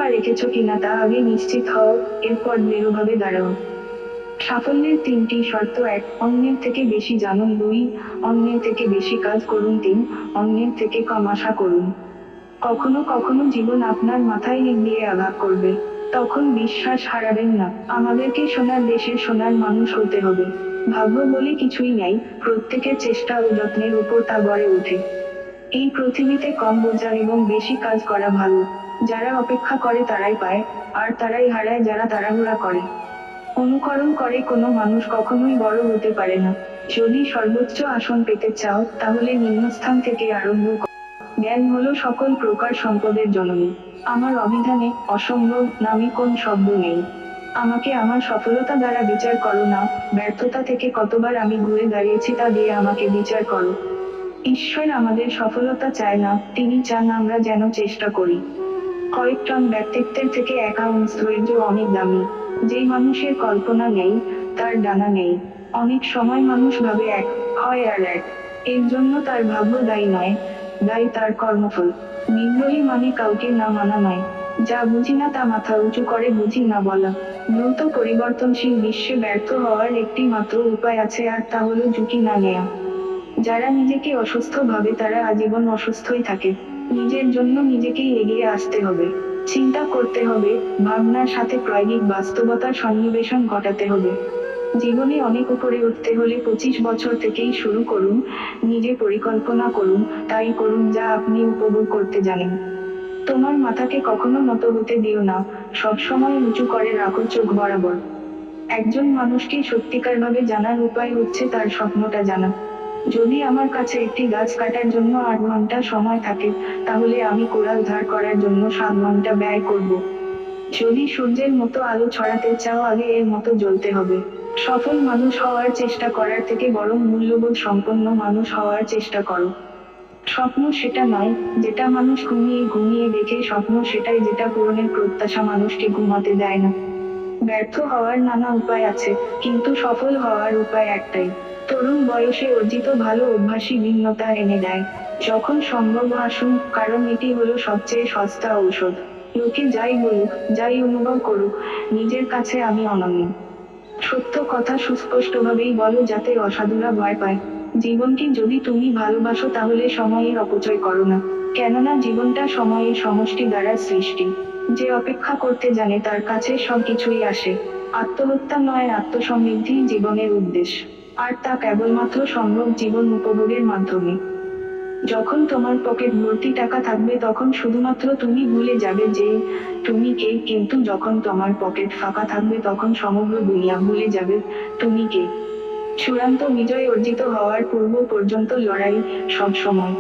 রেখেছ কিনা তা আগে নিশ্চিত হও, এরপর দৃঢ়ভাবে দাঁড়াও। সাফল্যের 3টি শর্ত: 1. অন্যের থেকে বেশি জানুন। 2. অন্যের থেকে বেশি কাজ করুন। 3. অন্যের থেকে কম আশা করুন। কখনো কখনো জীবন আপনার মাথায় ইট দিয়ে আঘাত করবে। তখন বিশ্বাস হারাবেন না, আমাদেরকে সোনার দেশের সোনার মানুষ হতে হবে। ভাগ্য বলে কিছুই নেই, প্রত্যেকের চেষ্টা ও যত্নের উপর তা গড়ে ওঠে। এই পৃথিবীতে কম বোঝা এবং বেশি কাজ করা ভালো। যারা অপেক্ষা করে তারাই পায়, আর তারাই হারায় যারা তাড়াহুড়া করে। অনুকরণ করে কোনো মানুষ কখনোই বড় হতে পারে না। যদি সর্বোচ্চ আসন পেতে চাও, তাহলে নিম্নস্থান থেকে আরম্ভ করো। জ্ঞান হলো সকল প্রকার সম্পদের জননী। আমার অভিধানে অসম্ভব নামে কোন শব্দ নেই। আমাকে আমার সফলতা দ্বারা বিচার করো না, ব্যর্থতা থেকে কতবার আমি ঘুরে দাঁড়িয়েছি তা দিয়ে আমাকে বিচার করো। ঈশ্বর আমাদের সফলতা চায় না, তিনি চান আমরা যেন চেষ্টা করি। কয়েক টন ব্যক্তিত্বের থেকে এক আউন্স ধৈর্য অনেক দামি। যেই মানুষের কল্পনা নেই, তার ডানা নেই। অনেক সময় মানুষ ভাবে এক হয় আর এক, এর জন্য তার ভাগ্য দায়ী নয়, দায়ী তার কর্মফল। বিদ্রোহী মানে কাউকে না মানা নয়, যা বুঝি না তা মাথা উঁচু করে বুঝি না বলা। দ্রুত পরিবর্তনশীল বিশ্বে ব্যর্থ হওয়ার একটি মাত্র উপায় আছে, আর তা হলো ঝুঁকি না নেয়া। যারা নিজেকে অসুস্থ ভাবে তারা আজীবন অসুস্থই থাকে। নিজের জন্য নিজেকেই এগিয়ে আসতে হবে। চিন্তা করতে হবে, ভাবনার সাথে প্রায়োগিক বাস্তবতার সন্নিবেশন ঘটাতে হবে। জীবনে অনেক উপরে উঠতে হলে 25 বছর থেকেই শুরু করুন। নিজে পরিকল্পনা করুন, তাই করুন যা আপনি উপভোগ করতে জানেন। তোমার মাথাকে কখনো নত হতে দিও না, সবসময় উঁচু করে রাখো চোখ বরাবর। একজন মানুষকে সত্যিকারভাবে জানার উপায় হচ্ছে তার স্বপ্নটা জানা। যদি আমার কাছে একটি গাছ কাটার জন্য 8 ঘন্টা সময় থাকে, তাহলে আমি কোড়াল ধার করার জন্য 7 ঘন্টা ব্যয় করব। যদি সূর্যের মতো আলো ছড়াতে চাও, আগে এর মতো জ্বলতে হবে। সফল মানুষ হওয়ার চেষ্টা করার থেকে বরং মূল্যবোধ সম্পন্ন মানুষ হওয়ার চেষ্টা করো। স্বপ্ন সেটা নয়, যেটা মানুষ ঘুমিয়ে ঘুমিয়ে দেখে, স্বপ্ন সেটাই যেটা পূরণের প্রত্যাশা মানুষকে ঘুমাতে দেয় না। ব্যর্থ হওয়ার নানা উপায় আছে, কিন্তু সফল হওয়ার উপায় একটাই। তরুণ বয়সে অর্জিত ভালো অভ্যাসই ভিন্নতা এনে দেয়। যখন সম্ভব আসুন, কারণ এটি হলো সবচেয়ে সস্তা ঔষধ। লোকে যাই বলুক, যাই অনুভব করুক, নিজের কাছে আমি অনন্য। সত্য কথা সুস্পষ্টভাবেই বলো, যাতে অসাধুরা ভয় পায়। জীবনকে যদি তুমি ভালোবাসো, তাহলে সময়ের অপচয় করো না। কেননা জীবনটা সময়ের সমষ্টি দ্বারা সৃষ্টি। যে অপেক্ষা করতে জানে তার কাছে সবকিছুই আসে। আত্মহত্যা নয়, আত্মসমৃদ্ধিই জীবনের উদ্দেশ্য। আর তা কেবলমাত্র সম্ভব জীবন উপভোগের মাধ্যমে। যখন তোমার পকেট ভর্তি টাকা থাকবে, তখন শুধুমাত্র তুমি ভুলে যাবে যে তুমি কে, কিন্তু যখন তোমার পকেট ফাঁকা থাকবে, তখন সমগ্র দুনিয়া ভুলে যাবে তুমি কে। চূড়ান্ত বিজয় অর্জিত হওয়ার পূর্ব পর্যন্ত লড়াই সব সময়।